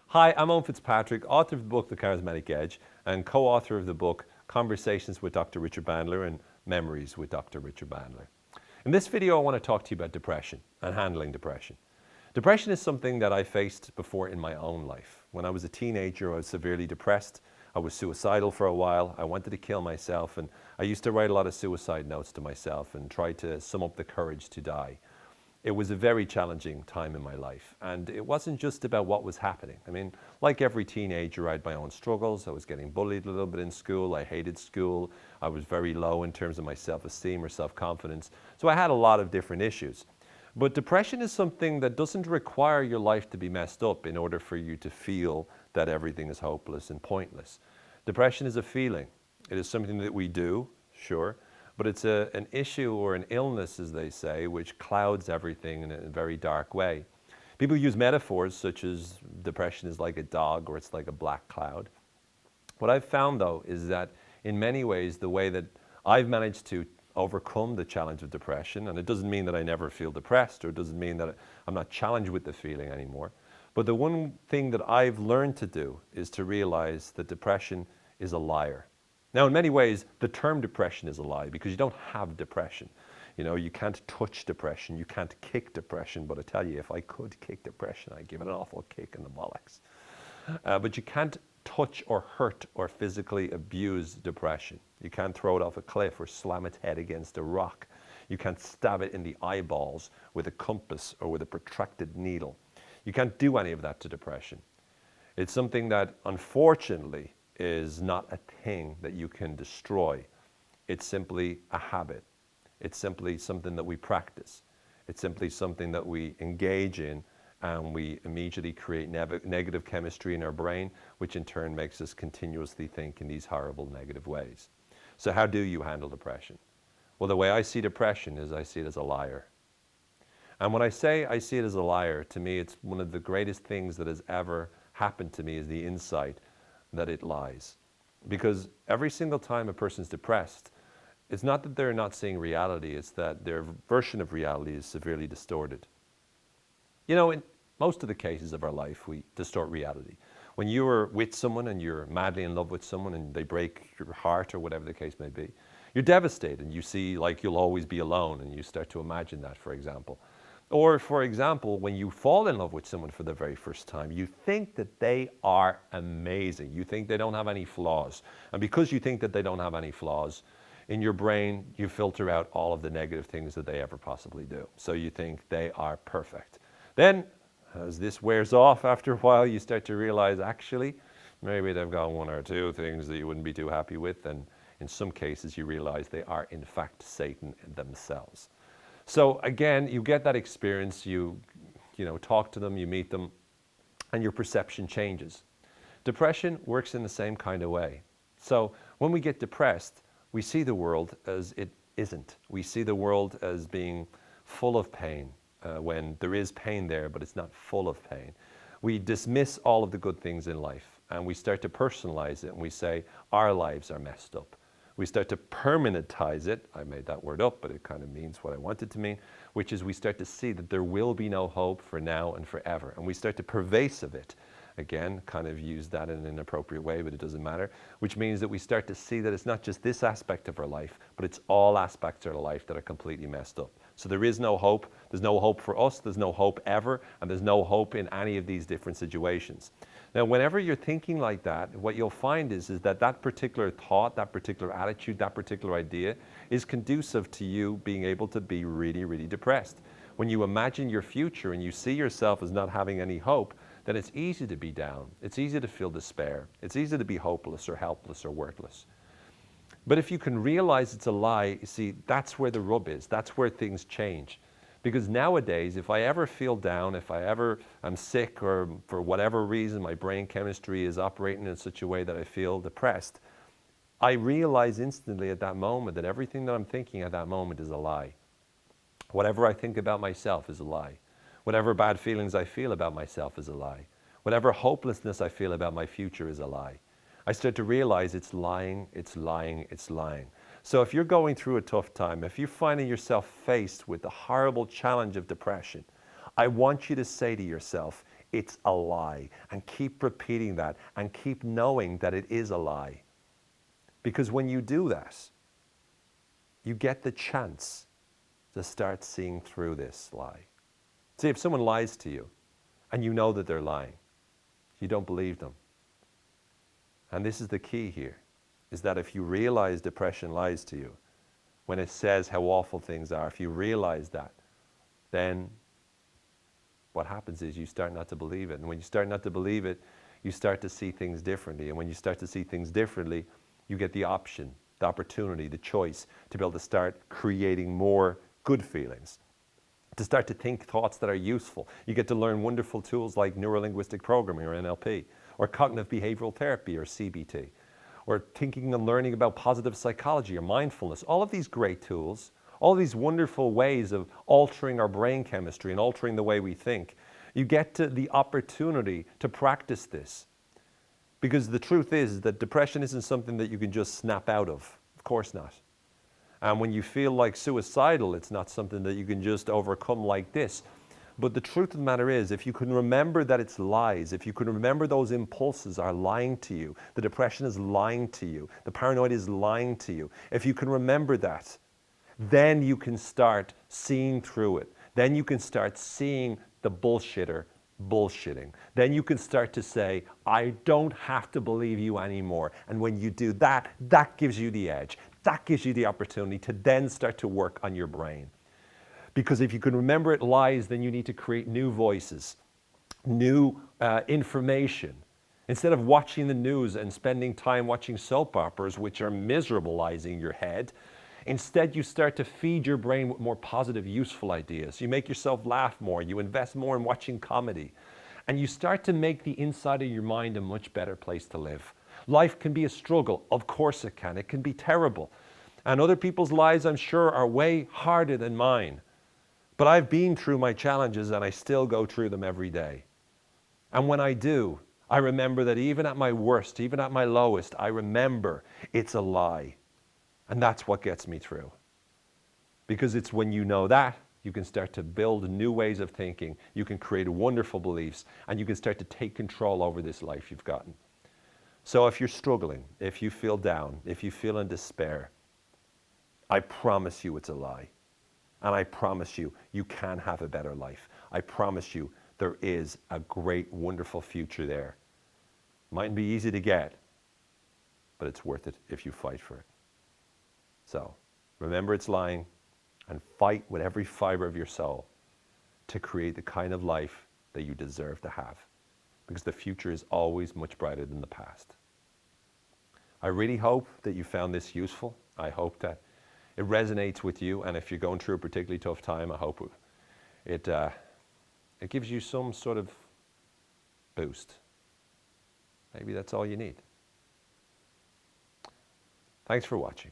Hi, I'm Owen Fitzpatrick, author of the book The Charismatic Edge and co-author of the book Conversations with Dr. Richard Bandler and Memories with Dr. Richard Bandler. In this video, I want to talk to you about depression and handling depression. Depression is something that I faced before in my own life. When I was a teenager, I was severely depressed. I was suicidal for a while. I wanted to kill myself, and I used to write a lot of suicide notes to myself and try to sum up the courage to die. It was a very challenging time in my life, and it wasn't just about what was happening. I mean, like every teenager, I had my own struggles. I was getting bullied a little bit in school. I hated school. I was very low in terms of my self-esteem or self-confidence. So I had a lot of different issues. But depression is something that doesn't require your life to be messed up in order for you to feel that everything is hopeless and pointless. Depression is a feeling. It is something that we do, sure, but it's an issue or an illness, as they say, which clouds everything in a very dark way. People use metaphors such as depression is like a dog or it's like a black cloud. What I've found, though, is that in many ways, the way that I've managed to overcome the challenge of depression, and it doesn't mean that I never feel depressed, or it doesn't mean that I'm not challenged with the feeling anymore, but the one thing that I've learned to do is to realize that depression is a liar. Now, in many ways, the term depression is a lie because you don't have depression. You know, you can't touch depression, you can't kick depression, but I tell you, if I could kick depression, I'd give it an awful kick in the bollocks. But you can't touch or hurt or physically abuse depression. You can't throw it off a cliff or slam its head against a rock. You can't stab it in the eyeballs with a compass or with a protracted needle. You can't do any of that to depression. It's something that, unfortunately, is not a thing that you can destroy. It's simply a habit. It's simply something that we practice. It's simply something that we engage in, and we immediately create negative chemistry in our brain, which in turn makes us continuously think in these horrible negative ways. So how do you handle depression? Well, the way I see depression is I see it as a liar. And when I say I see it as a liar, to me it's one of the greatest things that has ever happened to me is the insight that it lies. Because every single time a person's depressed, it's not that they're not seeing reality, it's that their version of reality is severely distorted. You know, in most of the cases of our life, we distort reality. When you're with someone and you're madly in love with someone and they break your heart or whatever the case may be, you're devastated and you see like you'll always be alone and you start to imagine that, for example. Or, for example, when you fall in love with someone for the very first time, you think that they are amazing. You think they don't have any flaws. And because you think that they don't have any flaws, in your brain, you filter out all of the negative things that they ever possibly do. So you think they are perfect. Then, as this wears off after a while, you start to realize, actually, maybe they've got one or two things that you wouldn't be too happy with. And in some cases, you realize they are, in fact, Satan themselves. So again, you get that experience, you talk to them, you meet them, and your perception changes. Depression works in the same kind of way. So when we get depressed, we see the world as it isn't. We see the world as being full of pain, when there is pain there, but it's not full of pain. We dismiss all of the good things in life, and we start to personalize it, and we say, our lives are messed up. We start to permanentize it. I made that word up, but it kind of means what I want it to mean, which is we start to see that there will be no hope for now and forever. And we start to pervasive it. Again, kind of use that in an inappropriate way, but it doesn't matter, which means that we start to see that it's not just this aspect of our life, but it's all aspects of our life that are completely messed up. So there is no hope. There's no hope for us. There's no hope ever. And there's no hope in any of these different situations. Now, whenever you're thinking like that, what you'll find is that that particular thought, that particular attitude, that particular idea is conducive to you being able to be really, really depressed. When you imagine your future and you see yourself as not having any hope, then it's easy to be down. It's easy to feel despair. It's easy to be hopeless or helpless or worthless. But if you can realize it's a lie, you see, that's where the rub is. That's where things change. Because nowadays, if I ever feel down, if I ever am sick or for whatever reason my brain chemistry is operating in such a way that I feel depressed, I realize instantly at that moment that everything that I'm thinking at that moment is a lie. Whatever I think about myself is a lie. Whatever bad feelings I feel about myself is a lie. Whatever hopelessness I feel about my future is a lie. I start to realize it's lying, it's lying, it's lying. So if you're going through a tough time, if you're finding yourself faced with the horrible challenge of depression, I want you to say to yourself, it's a lie, and keep repeating that and keep knowing that it is a lie. Because when you do that, you get the chance to start seeing through this lie. See, if someone lies to you and you know that they're lying, you don't believe them. And this is the key here, is that if you realize depression lies to you, when it says how awful things are, if you realize that, then what happens is you start not to believe it. And when you start not to believe it, you start to see things differently. And when you start to see things differently, you get the option, the opportunity, the choice to be able to start creating more good feelings, to start to think thoughts that are useful. You get to learn wonderful tools like neuro-linguistic programming or NLP, or cognitive behavioral therapy or CBT, or thinking and learning about positive psychology or mindfulness. All of these great tools, all these wonderful ways of altering our brain chemistry and altering the way we think. You get to the opportunity to practice this. Because the truth is that depression isn't something that you can just snap out of. Of course not. And when you feel like suicidal, it's not something that you can just overcome like this. But the truth of the matter is, if you can remember that it's lies, if you can remember those impulses are lying to you, the depression is lying to you, the paranoid is lying to you, if you can remember that, then you can start seeing through it. Then you can start seeing the bullshitter bullshitting. Then you can start to say, I don't have to believe you anymore. And when you do that, that gives you the edge. That gives you the opportunity to then start to work on your brain. Because if you can remember it lies, then you need to create new voices, new information. Instead of watching the news and spending time watching soap operas, which are miserabilizing your head, instead you start to feed your brain with more positive, useful ideas. You make yourself laugh more. You invest more in watching comedy. And you start to make the inside of your mind a much better place to live. Life can be a struggle. Of course it can. It can be terrible. And other people's lives, I'm sure, are way harder than mine. But I've been through my challenges and I still go through them every day. And when I do, I remember that even at my worst, even at my lowest, I remember it's a lie. And that's what gets me through. Because it's when you know that, you can start to build new ways of thinking, you can create wonderful beliefs, and you can start to take control over this life you've gotten. So if you're struggling, if you feel down, if you feel in despair, I promise you it's a lie. And I promise you, you can have a better life. I promise you, there is a great, wonderful future there. Mightn't be easy to get, but it's worth it if you fight for it. So, remember it's lying, and fight with every fiber of your soul to create the kind of life that you deserve to have. Because the future is always much brighter than the past. I really hope that you found this useful. I hope that it resonates with you, and if you're going through a particularly tough time, I hope it gives you some sort of boost. Maybe that's all you need. Thanks for watching.